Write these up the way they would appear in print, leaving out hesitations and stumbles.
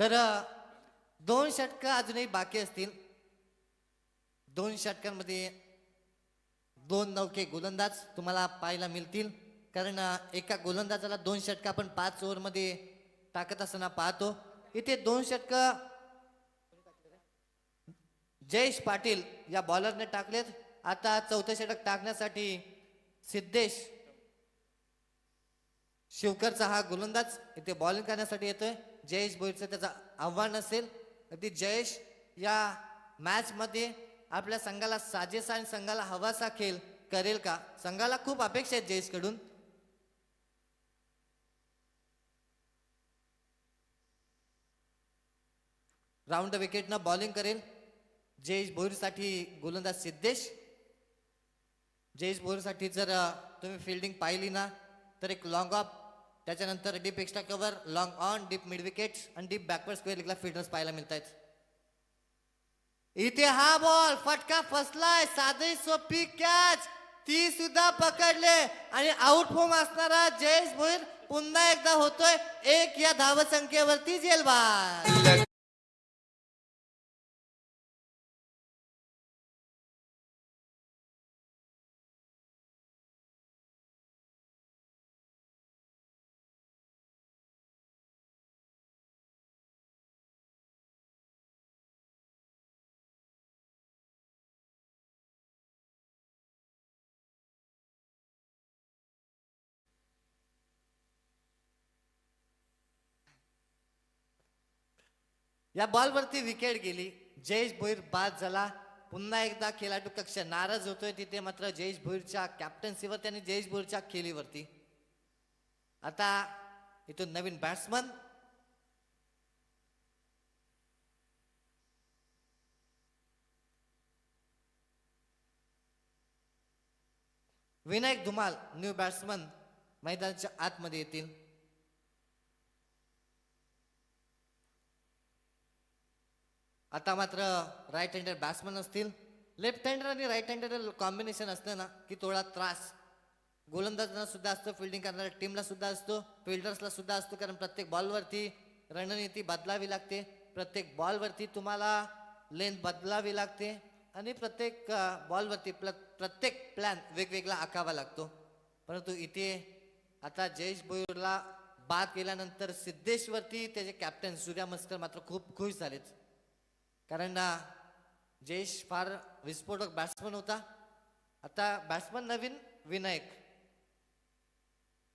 तर 2 षटकं अजूनही बाकी असतील. 2 षटकांमध्ये 2 नौके गोलंदाज तुम्हाला पाहायला मिळतील. कारण एका गोलंदाजाला 2 षटकं आपण 5 ओव्हरमध्ये टाकत असताना पाहतो. इथे 2 षटकं जयेश पाटील या बॉलरने टाकलेत. आता चौथे षटक टाकण्यासाठी सिद्धेश शिवकरचा हा गोलंदाज इथे बॉलिंग करण्यासाठी येतोय. जयेश भोईरचं त्याचं आव्हान असेल. अगदी जयेश या मॅच मध्ये आपल्या संघाला साजेसा आणि संघाला हवासा खेळ करेल का? संघाला खूप अपेक्षा आहेत जयेश कडून. राऊंड विकेटनं बॉलिंग करेल जयेश भोईरसाठी गोलंदाज सिद्धेश. जयेश भोईरसाठी जर तुम्ही फिल्डिंग पाहिली ना तर एक लॉंग ऑफ, त्याच्यानंतर deep extra cover, long on, deep mid wicket आणि डीप बॅकवर्ड स्क्वेअर लेगला फील्डर्स पाहायला मिळत आहेत. इथे हा बॉल फटका फसलाय. साधी सोपी कॅच ती सुद्धा पकडले आणि आउट फॉर्म असणारा जयेश भोईर पुन्हा एकदा होतोय 1 या धावसंख्येवरती जेलबाद. या बॉलवरती विकेट गेली. जयेश भोईर बाद झाला. पुन्हा एकदा खेळाडू कक्ष नाराज होतोय. तिथे मात्र जयेश भोईरच्या कॅप्टन्सीवरती आणि जयेश भोईरच्या खेळीवरती. आता इथून नवीन batsman Vinayak Dhumal new batsman मैदानाच्या आतमध्ये येतील. आता मात्र राईट हँडर बॅट्समन असतील. लेफ्ट हँडर आणि राईट हँडर कॉम्बिनेशन असतं ना की थोडा त्रास गोलंदाजांना सुद्धा असतो, फिल्डिंग करणाऱ्या टीमला सुद्धा असतो, फिल्डर्सला सुद्धा असतो. कारण प्रत्येक बॉलवरती रणनीती बदलावी लागते, प्रत्येक बॉलवरती तुम्हाला लेंथ बदलावी लागते आणि प्रत्येक बॉलवरती प्रत्येक प्लॅन वेगवेगळा आखावा लागतो. परंतु इथे आता जयेश भोईरला बाद केल्यानंतर सिद्धेशवरती त्याचे कॅप्टन सूर्या मस्कर मात्र खूप खुश झालेत. कारण जयेश फार विस्फोटक बॅट्समन होता. आता बॅट्समन नवीन विनायक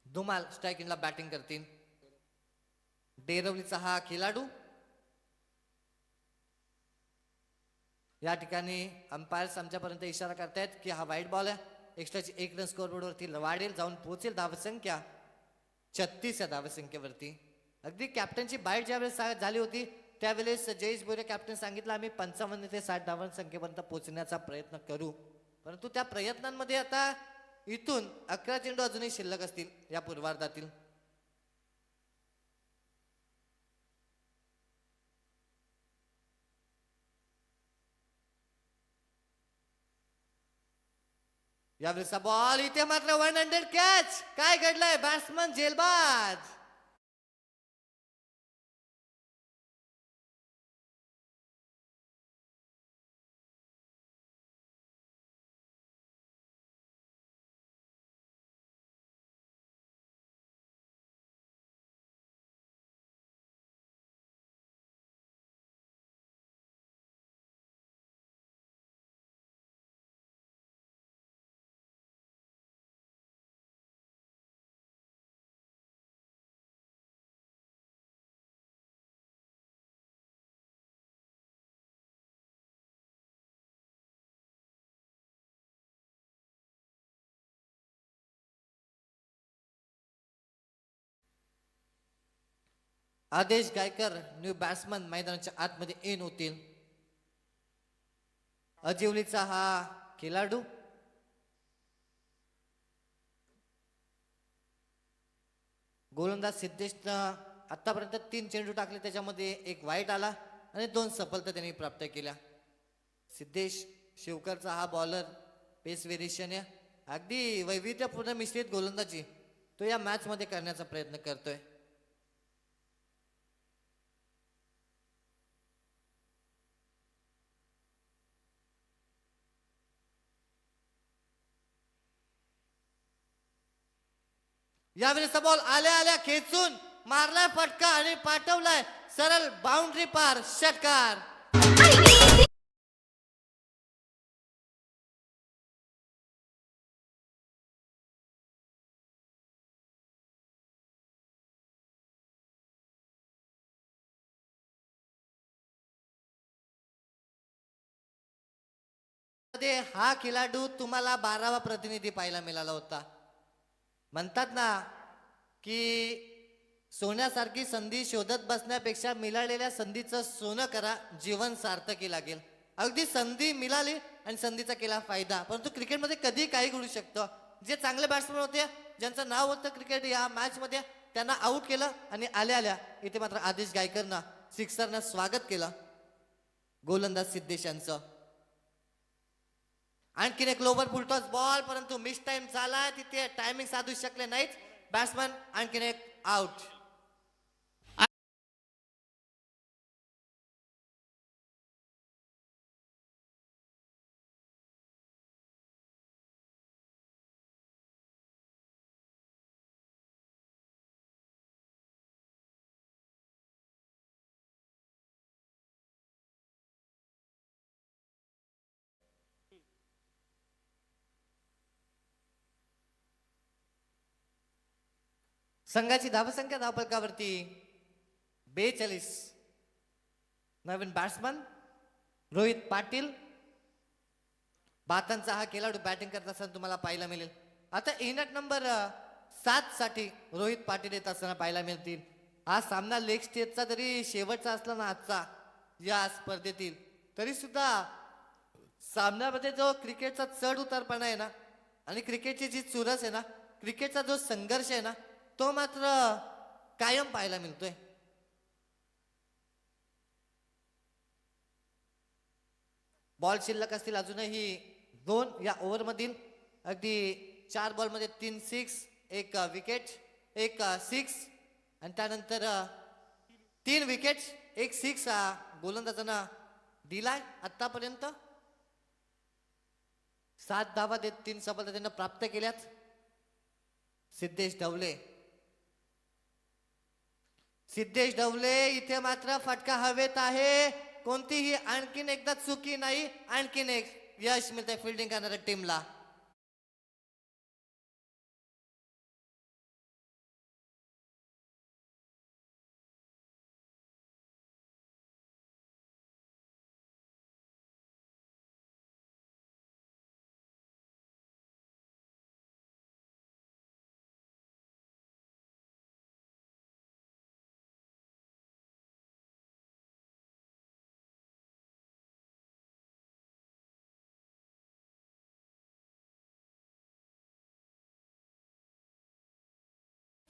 धुमाल स्ट्रायकिंगला बॅटिंग करतील. डेरवलीचा हा खेळाडू या ठिकाणी अंपायर्स आमच्यापर्यंत इशारा करतायत की हा वाईट बॉल आहे. एक्स्ट्राची 1 रन स्कोअरबोर्डवरती वाढेल, जाऊन पोहोचेल धावसंख्या 36 या धावसंख्येवरती. अगदी कॅप्टनची बाईट ज्यावेळेस झाली होती त्यावेळेस जयेश भोईर कॅप्टन सांगितलं आम्ही 55 ते 60 धावसंख्येपर्यंत पोहोचण्याचा प्रयत्न करू. परंतु त्या प्रयत्नांमध्ये आता इथून 11 चेंडू अजूनही शिल्लक असतील या पूर्वार्धातील. यावेळेचा बॉल इथे मात्र 100 कॅच. काय घडलंय? बॅट्समन जेलबाज. आदेश गायकर न्यू बॅट्समन मैदानाच्या आतमध्ये इन होतील. अजिवलीचा हा खेळाडू गोलंदाज सिद्धेशनं आतापर्यंत 3 चेंडू टाकले, त्याच्यामध्ये 1 वाईट आला आणि 2 सफलता त्यांनी प्राप्त केल्या. सिद्धेश शिवकरचा हा बॉलर पेस व्हेरिएशन आहे, अगदी वैविध्यपूर्ण मिश्रित गोलंदाजी तो या मॅच मध्ये करण्याचा प्रयत्न करतोय. यावेळेचा बॉल आल्या आल्या खेचून मारलाय फटका आणि पाठवलाय सरळ बाउंड्री पार, षटकार. हा खेळाडू तुम्हाला 12वा प्रतिनिधी पाहायला मिळाला होता. म्हणतात ना की सोन्यासारखी संधी शोधत बसण्यापेक्षा मिळालेल्या संधीचं सोनं करा, जीवन सार्थकी लागेल. अगदी संधी मिळाली आणि संधीचा केला फायदा. परंतु क्रिकेटमध्ये कधी काही घडू शकतं. जे चांगले बॅट्समन होते, ज्यांचं नाव होतं क्रिकेट या मॅच मध्ये, त्यांना आउट केलं आणि आल्या आल्या इथे मात्र आदेश गायकरनं सिक्सरनं स्वागत केलं गोलंदाज सिद्धेश यांचं. आणखीन एक लोवर फुलटॉस बॉल, परंतु मिस टाइम झाला. तिथे टायमिंग साधू शकले नाहीत बॅट्समन. आणखीन एक आउट. संघाची धावसंख्या धावफलकावरती 42. नवीन बॅट्समन रोहित पाटील. बातांचा हा खेळाडू बॅटिंग करत असताना तुम्हाला पाहायला मिळेल. आता इनट नंबर 7 साठी रोहित पाटील येत असताना पाहायला मिळतील. हा सामना लेग स्टेजचा जरी शेवटचा असला ना आजचा या स्पर्धेतील, तरी सुद्धा सामन्यामध्ये जो क्रिकेटचा चढ उतारपणा आहे ना आणि क्रिकेटची जी चुरस आहे ना, क्रिकेटचा जो संघर्ष आहे ना, तो मात्र कायम पाहायला मिळतोय. बॉल शिल्लक असतील अजूनही 2 या ओव्हर मधील. अगदी 4 बॉल मध्ये 3 6, 1 विकेट, 1 6 आणि त्यानंतर 3 विकेट, 1 6 गोलंदाजांना दिलाय. आतापर्यंत 7 धावा देत 3 सफलता त्यांना प्राप्त केल्यात. सिद्धेश ढवले इथे मात्र फटका हवेत आहे. कोणतीही आणखीन एकदा चुकी नाही. आणखीन एक यश मिळते फिल्डिंग करणाऱ्या टीमला.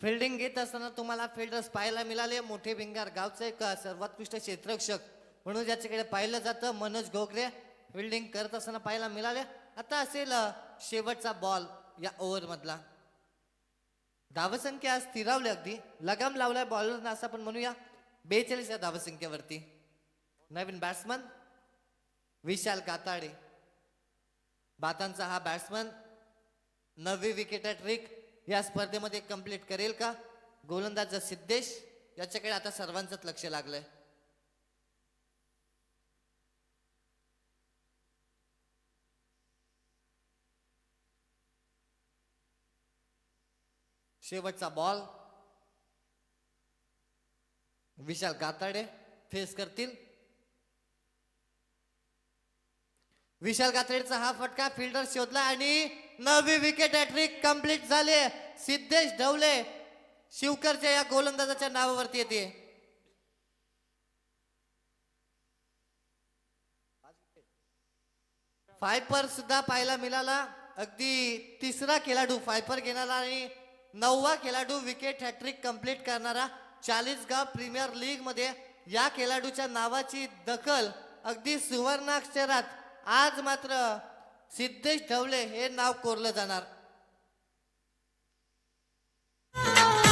फिल्डिंग घेत असताना तुम्हाला फिल्डर्स पाहायला मिळाले. मोठे भिंगार गावचे एक सर्वोत्कृष्ट क्षेत्ररक्षक म्हणून ज्याच्याकडे पाहिलं जातं मनोज घोगरे फिल्डिंग करत असताना पाहायला मिळाले. आता असेल शेवटचा बॉल या ओव्हर मधला. धावसंख्या स्थिरावली, अगदी लगाम लावलाय बॉलरना असं आपण म्हणूया. 42 या धावसंख्येवरती. नवीन बॅट्समन विशाल काताडे. बातांचा हा बॅट्समन 9वी विकेट ट्रिक या स्पर्धेमध्ये कंप्लीट करेल का? गोलंदाज सिद्धेश याच्याकडे आता सर्वांचंच लक्ष लागलंय. शेवटचा बॉल विशाल काताडे फेस करतील. विशाल काताडेचा हा फटका फिल्डर शोधला आणि 9वी विकेट हॅट्रिक कंप्लीट झाले. सिद्धेश ढवले शिवकरच्या या गोलंदाजाच्या नावावरती येते. फायपर सुद्धा पाहायला मिळाला. अगदी तिसरा खेळाडू फायपर घेणारा आणि 9वा खेळाडू विकेट हॅट्रिक कंप्लीट करणारा. चाळीसगाव प्रीमियर लीग मध्ये या खेळाडूच्या नावाची दखल अगदी सुवर्णाक्षरात आज मात्र सिद्धेश ढवले हे नाव कोरलं जाणार.